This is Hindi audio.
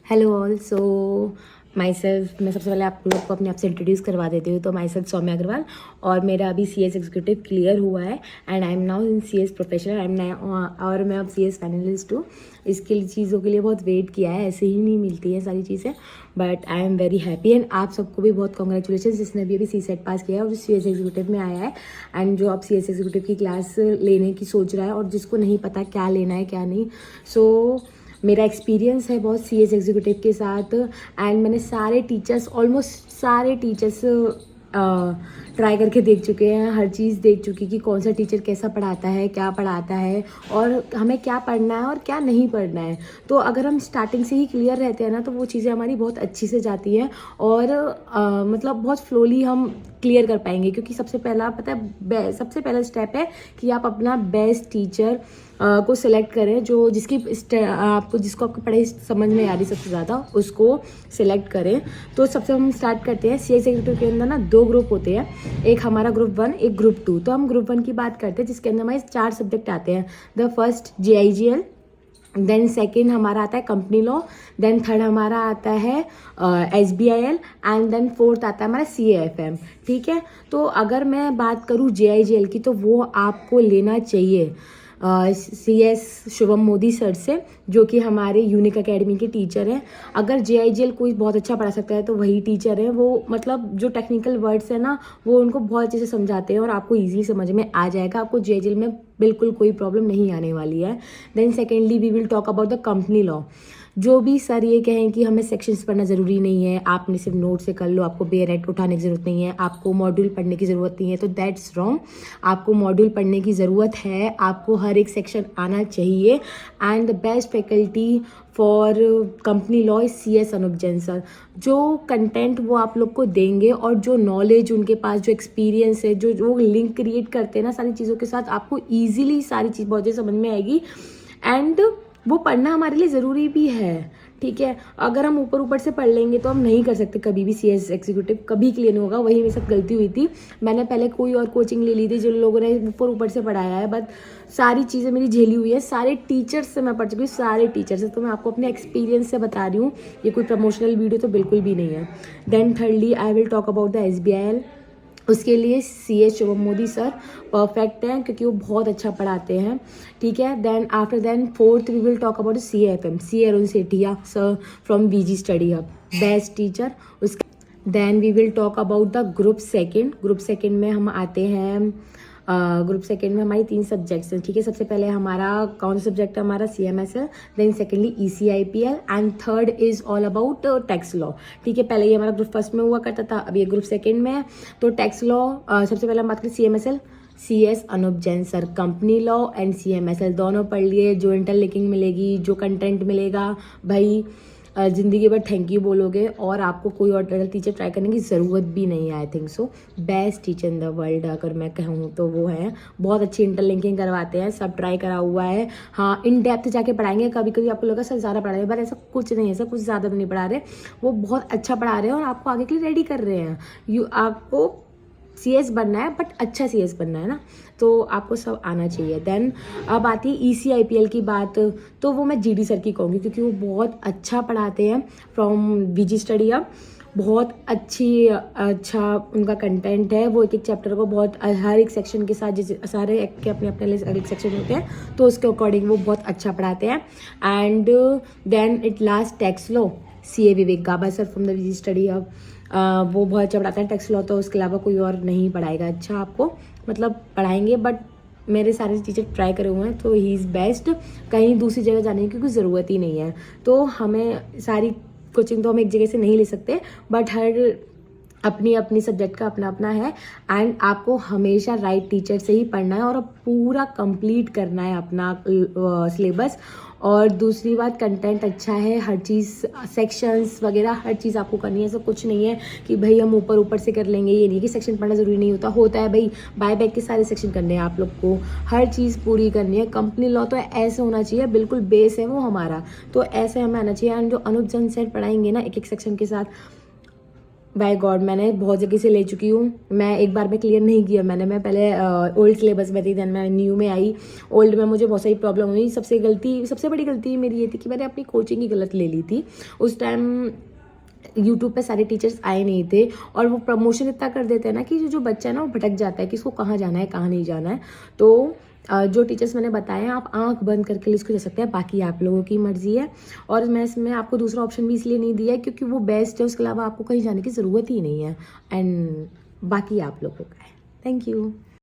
Hello all. So my self, मैं सबसे पहले आप लोग को अपने आप से इंट्रोड्यूस करवा देती हूँ। तो माई सेल्फ सौम्या अग्रवाल, और मेरा अभी CS एग्जीक्यूटिव क्लियर हुआ है and I am now in CS professional. और मैं अब CS फाइनलिस्ट हूँ। इसके चीज़ों के लिए बहुत वेट किया है, ऐसे ही नहीं मिलती है सारी चीज़ें, but I am very happy. And आप सबको भी बहुत कॉन्ग्रेचुलेशन जिसने भी अभी CSET पास किया है और जो CS एग्जीक्यूटिव में आया है एंड जो अब CS एग्जीक्यूटिव की क्लास लेने की सोच रहा है और जिसको नहीं पता क्या लेना है क्या नहीं। सो मेरा एक्सपीरियंस है बहुत CS एग्जीक्यूटिव के साथ एंड मैंने सारे टीचर्स, ऑलमोस्ट सारे टीचर्स ट्राई करके देख चुके हैं। हर चीज़ देख चुकी कि कौन सा टीचर कैसा पढ़ाता है, क्या पढ़ाता है और हमें क्या पढ़ना है और क्या नहीं पढ़ना है। तो अगर हम स्टार्टिंग से ही क्लियर रहते हैं ना, तो वो चीज़ें हमारी बहुत अच्छी से जाती हैं और मतलब बहुत फ्लोली हम क्लियर कर पाएंगे। क्योंकि सबसे पहला पता है, सबसे पहला स्टेप है कि आप अपना बेस्ट टीचर को सिलेक्ट करें, जो जिसको आपकी पढ़ाई समझ में आ रही सबसे ज़्यादा, उसको सिलेक्ट करें। तो सबसे हम स्टार्ट करते हैं। CS एग्जीक्यूटिव के अंदर ना 2 ग्रुप होते हैं, एक हमारा ग्रुप 1, एक ग्रुप 2। तो हम ग्रुप 1 की बात करते हैं जिसके अंदर हमारे 4 सब्जेक्ट आते हैं। The first JIGL, then second हमारा आता है कंपनी लॉ, देन थर्ड हमारा आता है SBIL एंड देन फोर्थ आता है हमारा CAFM। ठीक है, तो अगर मैं बात करूँ JIGL की, तो वो आपको लेना चाहिए CS शुभम मोदी सर से, जो कि हमारे यूनिक एकेडमी के टीचर हैं। अगर JIGL कोई बहुत अच्छा पढ़ा सकता है तो वही टीचर है। वो मतलब जो टेक्निकल वर्ड्स है ना, वो उनको बहुत अच्छे से समझाते हैं और आपको ईजिली समझ में आ जाएगा। आपको JIGL में बिल्कुल कोई प्रॉब्लम नहीं आने वाली है। Then secondly we will talk about the company law. जो भी सर ये कहें कि हमें सेक्शंस पढ़ना ज़रूरी नहीं है, आपने सिर्फ नोट से कर लो, आपको बेयर उठाने की ज़रूरत नहीं है, आपको मॉड्यूल पढ़ने की ज़रूरत नहीं है, तो दैट्स रॉन्ग। आपको मॉड्यूल पढ़ने की ज़रूरत है, आपको हर एक सेक्शन आना चाहिए। And the best faculty for company law is CS Anup Jain sir. जो कंटेंट वो आप लोग को देंगे और जो नॉलेज उनके पास, जो एक्सपीरियंस है, जो वो लिंक क्रिएट करते हैं ना सारी चीज़ों के साथ, आपको ईजिली सारी चीज़ बहुत समझ में आएगी। एंड वो पढ़ना हमारे लिए ज़रूरी भी है। ठीक है, अगर हम ऊपर ऊपर से पढ़ लेंगे तो हम नहीं कर सकते कभी भी CS एग्जीक्यूटिव, कभी क्लियर नहीं होगा। वही मेरे साथ गलती हुई थी। मैंने पहले कोई और कोचिंग ले ली थी जिन लोगों ने ऊपर ऊपर से पढ़ाया है, बट सारी चीज़ें मेरी झेली हुई है। सारे टीचर्स से मैं पढ़ चुकी हूँ, सारे टीचर्स से। तो मैं आपको अपने एक्सपीरियंस से बता रही हूँ, ये कोई प्रमोशनल वीडियो तो बिल्कुल भी नहीं है। Then thirdly I will talk about the SBIL। उसके लिए CS Shubham Modi sir perfect हैं क्योंकि वो बहुत अच्छा पढ़ाते हैं। ठीक है, then after then fourth we will talk about CAFM, C Arun Sethia sir from VG study hub, best teacher. उसके then we will talk about the group second. Group second में हम आते हैं, ग्रुप सेकेंड में हमारी 3 सब्जेक्ट्स हैं। ठीक है, सबसे पहले हमारा कौन सा सब्जेक्ट है हमारा CMSL, then secondly ECIPL and third is all about tax law. ठीक है, पहले ये हमारा ग्रुप फर्स्ट में हुआ करता था, अब ये ग्रुप सेकेंड में है। तो टैक्स लॉ सबसे पहले हम बात करें CMSL, CS Anup Jain sir. Company law and CMSL दोनों पढ़ लिए। जो इंटरलिंकिंग मिलेगी, जो कंटेंट मिलेगा, भाई ज़िंदगी भर थैंक यू बोलोगे और आपको कोई और टीचर ट्राई करने की ज़रूरत भी नहीं है। I think so best teacher in the world अगर मैं कहूँ तो वो है। बहुत अच्छी इंटरलिंकिंग करवाते हैं, सब ट्राई करा हुआ है। हाँ, इन डेप्थ जाके पढ़ाएंगे। कभी कभी आपको लगा सर ज़्यादा पढ़ा रहे हैं, बट ऐसा कुछ नहीं है सर, कुछ ज़्यादा नहीं पढ़ा रहे। वो बहुत अच्छा पढ़ा रहे हैं और आपको आगे के लिए रेडी कर रहे हैं। आपको CS बनना है, बट अच्छा CS बनना है ना, तो आपको सब आना चाहिए। देन अब आती है ECIPL की बात, तो वो मैं GD सर की कहूँगी क्योंकि वो बहुत अच्छा पढ़ाते हैं फ्रॉम VG स्टडी हब। बहुत अच्छा उनका कंटेंट है। वो एक एक चैप्टर को बहुत, हर एक सेक्शन के साथ, जैसे सारे के अपने अपने अलग सेक्शन होते हैं, तो उसके अकॉर्डिंग वो बहुत अच्छा पढ़ाते हैं। And then it last tax law, CA Vivek Gaba sir from the VG study hub. वो बहुत अच्छा पढ़ाते हैं टैक्स लॉ, तो उसके अलावा कोई और नहीं पढ़ाएगा अच्छा आपको, मतलब पढ़ाएंगे, बट मेरे सारे टीचर ट्राई करे हुए हैं तो ही इज़ बेस्ट। कहीं दूसरी जगह जाने की क्योंकि ज़रूरत ही नहीं है। तो हमें सारी कोचिंग तो हम एक जगह से नहीं ले सकते, बट हर अपनी अपनी सब्जेक्ट का अपना अपना है। एंड आपको हमेशा राइट टीचर से ही पढ़ना है और पूरा कंप्लीट करना है अपना सिलेबस। और दूसरी बात, कंटेंट अच्छा है, हर चीज़ सेक्शंस वगैरह हर चीज़ आपको करनी है। ऐसा कुछ नहीं है कि भाई हम ऊपर ऊपर से कर लेंगे, ये नहीं कि सेक्शन पढ़ना ज़रूरी नहीं होता है भाई। बाय बैक के सारे सेक्शन करने हैं आप लोग को, हर चीज़ पूरी करनी है। कंपनी लॉ तो ऐसे होना चाहिए, बिल्कुल बेस है वो हमारा, तो ऐसे हमें आना चाहिए। एंड जो अनुप जैन सर पढ़ाएंगे ना एक एक सेक्शन के साथ, बाय गॉड मैंने बहुत जगह से ले चुकी हूँ, मैं एक बार में क्लियर नहीं किया मैं पहले ओल्ड सिलेबस में थी, देन मैं न्यू में आई। ओल्ड में मुझे बहुत सारी प्रॉब्लम हुई। सबसे बड़ी गलती मेरी ये थी कि मैंने अपनी कोचिंग ही गलत ले ली थी। उस टाइम यूट्यूब पे सारे टीचर्स आए नहीं थे और वो प्रमोशन इतना कर देते हैं ना कि जो बच्चा है ना वो भटक जाता है कि इसको कहाँ जाना है कहाँ नहीं जाना है। तो जो टीचर्स मैंने बताए हैं आप आंख बंद करके लिस्ट को जा सकते हैं, बाकी आप लोगों की मर्जी है। और मैं इसमें आपको दूसरा ऑप्शन भी इसलिए नहीं दिया है क्योंकि वो बेस्ट है, उसके अलावा आपको कहीं जाने की ज़रूरत ही नहीं है। एंड बाकी आप लोगों का है। Thank you.